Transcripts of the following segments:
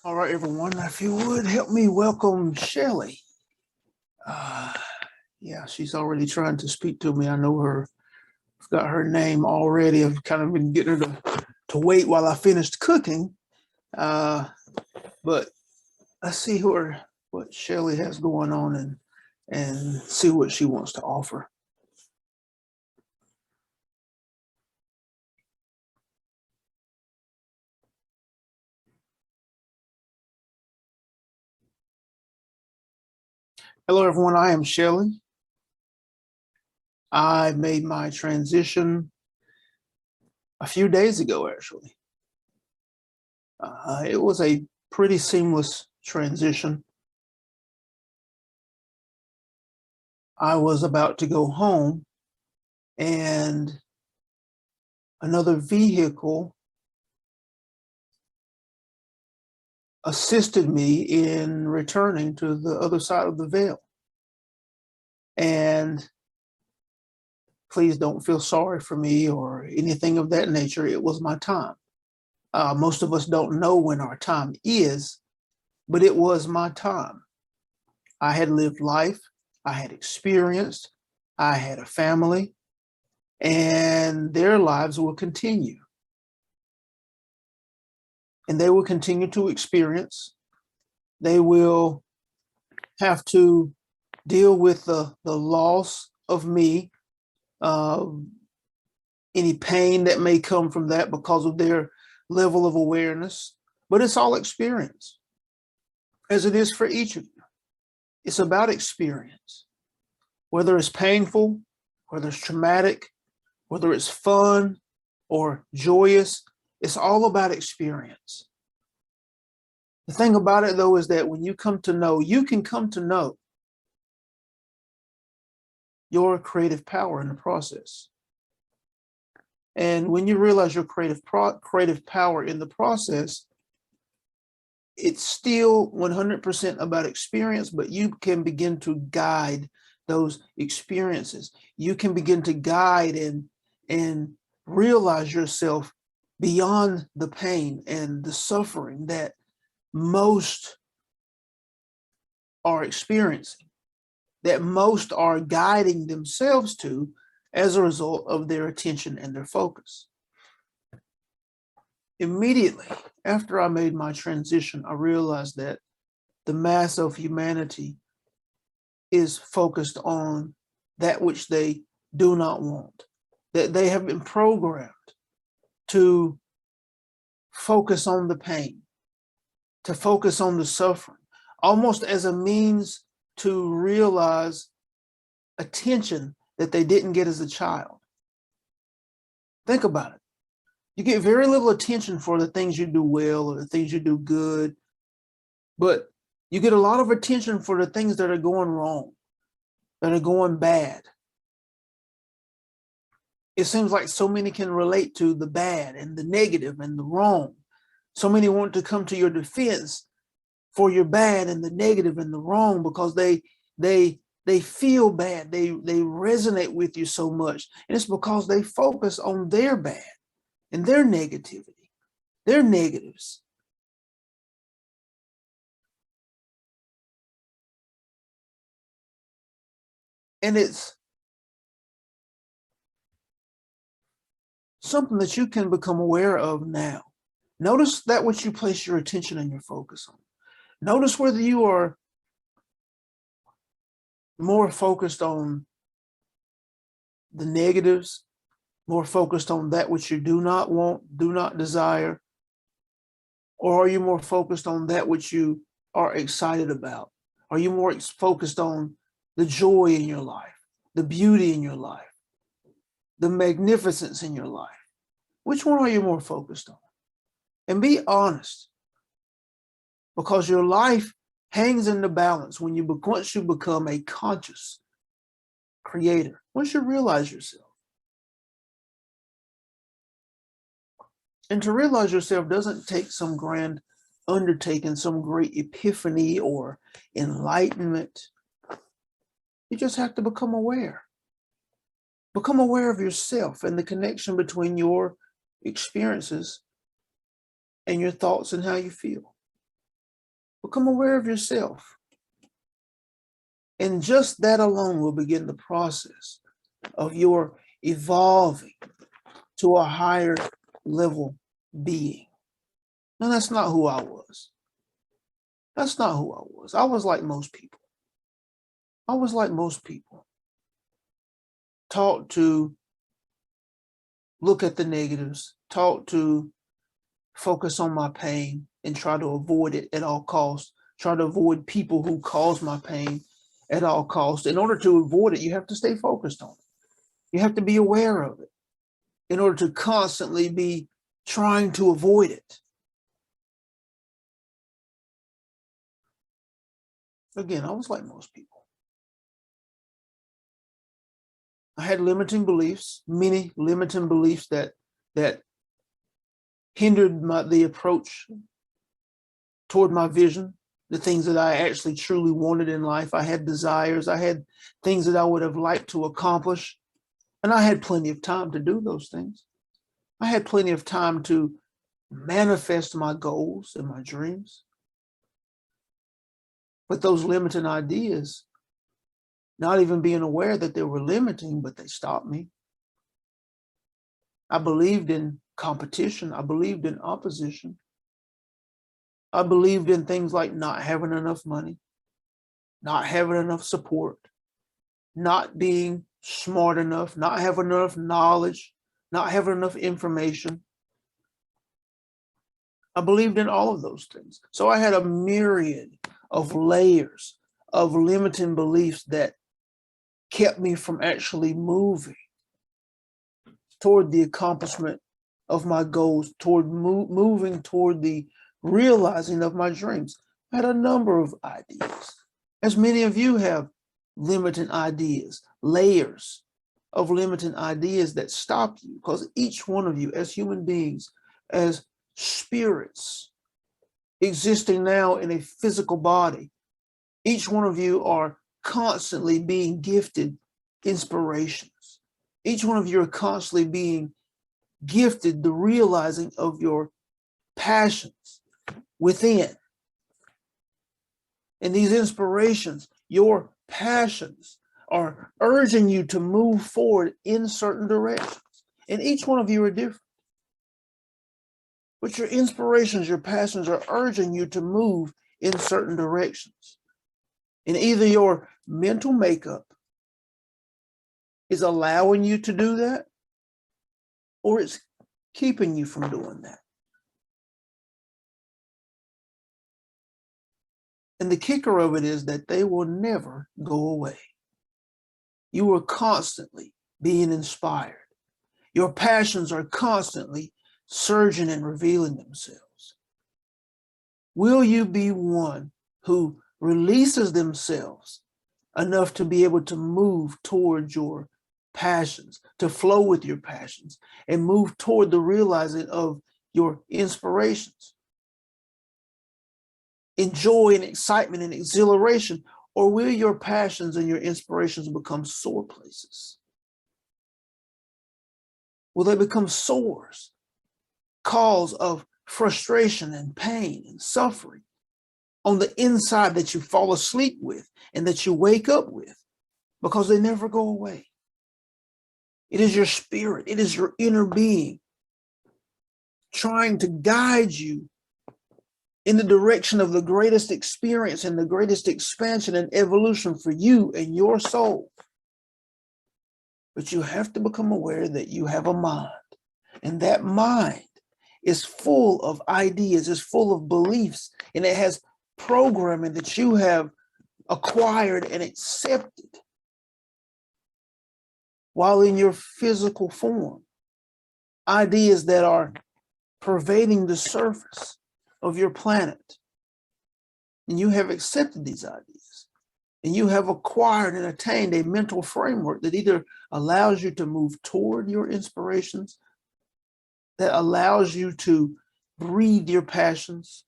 All right, everyone, if you would help me welcome Shelly. Yeah, she's already trying to speak to me. I know her, I've got her name already. I've kind of been getting her to wait while I finished cooking. But let's see what Shelly has going on and see what she wants to offer. Hello, everyone. I am Shelly. I made my transition a few days ago, actually. It was a pretty seamless transition. I was about to go home and another vehicle assisted me in returning to the other side of the veil. And please don't feel sorry for me or anything of that nature. It was my time. Most of us don't know when our time is, but it was my time. I had lived life, I had experienced, I had a family, and their lives will continue. And they will continue to experience. They will have to deal with the loss of me, any pain that may come from that because of their level of awareness. But it's all experience, as it is for each of you. It's about experience, whether it's painful, whether it's traumatic, whether it's fun or joyous. It's all about experience. The thing about it, though, is that when you come to know, you can come to know your creative power in the process. And when you realize your creative power in the process, it's still 100% about experience, but you can begin to guide those experiences. You can begin to guide and realize yourself beyond the pain and the suffering that most are experiencing, that most are guiding themselves to as a result of their attention and their focus. Immediately after I made my transition, I realized that the mass of humanity is focused on that which they do not want, that they have been programmed to focus on the pain, to focus on the suffering, almost as a means to realize attention that they didn't get as a child. Think about it. You get very little attention for the things you do well or the things you do good, but you get a lot of attention for the things that are going wrong, that are going bad. It seems like so many can relate to the bad and the negative and the wrong. So many want to come to your defense for your bad and the negative and the wrong because they feel bad. They resonate with you so much. And it's because they focus on their bad and their negativity, their negatives. And it's something that you can become aware of now. Notice that which you place your attention and your focus on. Notice whether you are more focused on the negatives, more focused on that which you do not want, do not desire, or are you more focused on that which you are excited about? Are you more focused on the joy in your life, the beauty in your life, the magnificence in your life? Which one are you more focused on? And be honest, because your life hangs in the balance once you become a conscious creator, once you realize yourself. And to realize yourself doesn't take some grand undertaking, some great epiphany or enlightenment. You just have to become aware. Become aware of yourself and the connection between your experiences and your thoughts and how you feel. Become aware of yourself. And just that alone will begin the process of your evolving to a higher level being. And that's not who I was. That's not who I was. I was like most people. I was like most people, taught to look at the negatives, taught to focus on my pain and try to avoid it at all costs, try to avoid people who cause my pain at all costs. In order to avoid it, you have to stay focused on it. You have to be aware of it in order to constantly be trying to avoid it. Again, I was like most people. I had limiting beliefs, many limiting beliefs that hindered the approach toward my vision, the things that I actually truly wanted in life. I had desires, I had things that I would have liked to accomplish, and I had plenty of time to do those things. I had plenty of time to manifest my goals and my dreams. But those limiting ideas, not even being aware that they were limiting, but they stopped me. I believed in competition. I believed in opposition. I believed in things like not having enough money, not having enough support, not being smart enough, not having enough knowledge, not having enough information. I believed in all of those things. So I had a myriad of layers of limiting beliefs that kept me from actually moving toward the accomplishment of my goals, toward moving toward the realizing of my dreams. I had a number of ideas, as many of you have limiting ideas, layers of limiting ideas that stop you, because each one of you as human beings, as spirits existing now in a physical body, each one of you are constantly being gifted inspirations. Each one of you are constantly being gifted the realizing of your passions within. And these inspirations, your passions, are urging you to move forward in certain directions. And each one of you are different. But your inspirations, your passions are urging you to move in certain directions. And either your mental makeup is allowing you to do that, or it's keeping you from doing that. And the kicker of it is that they will never go away. You are constantly being inspired. Your passions are constantly surging and revealing themselves. Will you be one who releases themselves enough to be able to move towards your passions, to flow with your passions, and move toward the realizing of your inspirations? In joy and excitement and exhilaration, or will your passions and your inspirations become sore places? Will they become sores, cause of frustration and pain and suffering on the inside that you fall asleep with and that you wake up with, because they never go away? It is your spirit, it is your inner being trying to guide you in the direction of the greatest experience and the greatest expansion and evolution for you and your soul. But you have to become aware that you have a mind, and that mind is full of ideas, is full of beliefs, and it has programming that you have acquired and accepted while in your physical form. Ideas that are pervading the surface of your planet. And you have accepted these ideas, and you have acquired and attained a mental framework that either allows you to move toward your inspirations, that allows you to breathe your passions,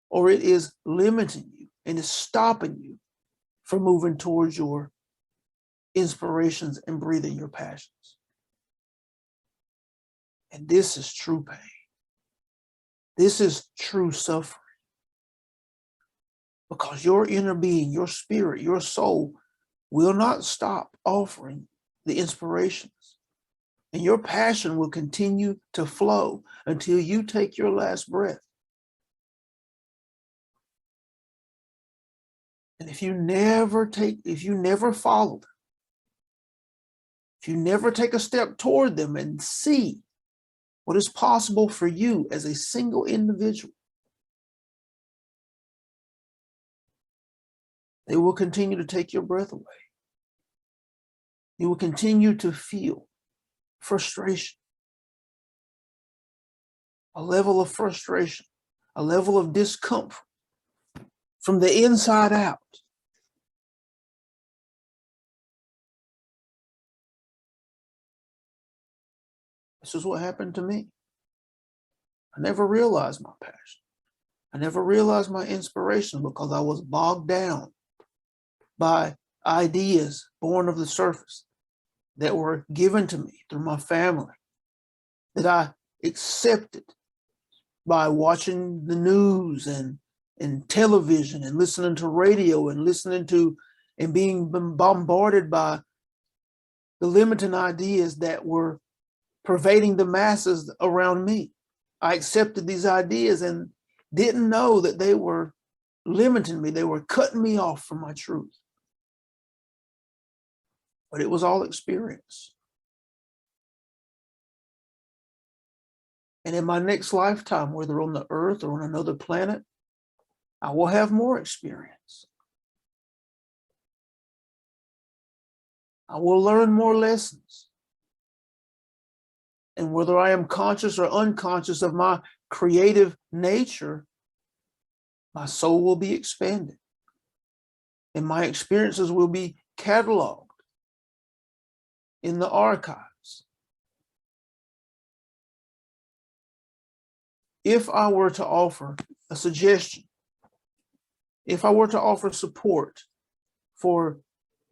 or it is limiting you and is stopping you from moving towards your inspirations and breathing your passions. And this is true pain. This is true suffering. because your inner being, your spirit, your soul will not stop offering the inspirations. And your passion will continue to flow until you take your last breath. And if you never follow them, if you never take a step toward them and see what is possible for you as a single individual, they will continue to take your breath away. You will continue to feel frustration, a level of frustration, a level of discomfort from the inside out. This is what happened to me. I never realized my passion. I never realized my inspiration because I was bogged down by ideas born of the surface that were given to me through my family, that I accepted by watching the news and television and listening to radio and listening to and being bombarded by the limiting ideas that were pervading the masses around me. I accepted these ideas and didn't know that they were limiting me. They were cutting me off from my truth. But it was all experience. And in my next lifetime, whether on the earth or on another planet, I will have more experience. I will learn more lessons. And whether I am conscious or unconscious of my creative nature, my soul will be expanded. And my experiences will be cataloged in the archives. If I were to offer a suggestion, if I were to offer support for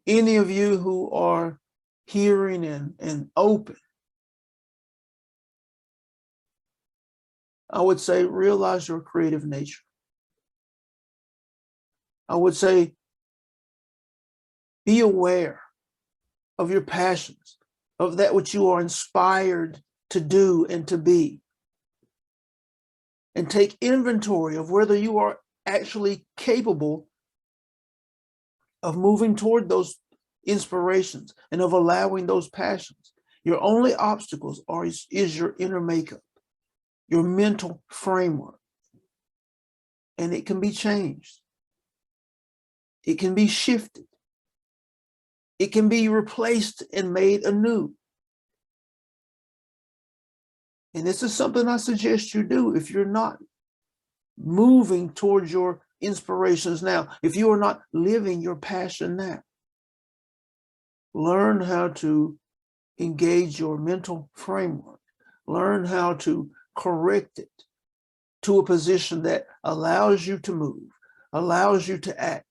any of you who are hearing and open, I would say realize your creative nature. I would say be aware of your passions, of that which you are inspired to do and to be. And take inventory of whether you are actually capable of moving toward those inspirations and of allowing those passions. Your only obstacles is your inner makeup, your mental framework. And it can be changed. It can be shifted. It can be replaced and made anew. And this is something I suggest you do if you're not moving towards your inspirations now, if you are not living your passion now. Learn how to engage your mental framework. Learn how to correct it to a position that allows you to move, allows you to act.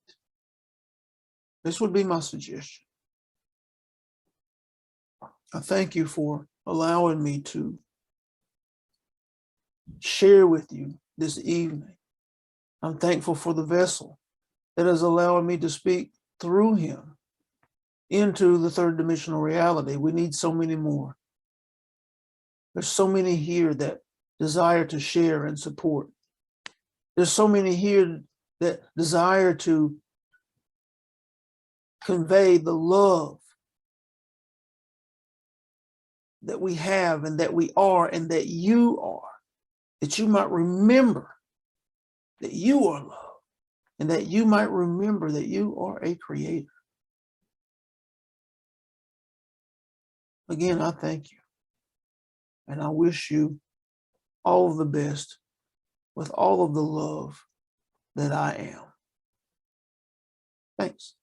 This would be my suggestion. I thank you for allowing me to share with you this evening. I'm thankful for the vessel that is allowing me to speak through him into the third dimensional reality. We need so many more. There's so many here that desire to share and support. There's so many here that desire to convey the love that we have and that we are and that you are, that you might remember that you are love and that you might remember that you are a creator. Again, I thank you and I wish you all of the best with all of the love that I am. Thanks.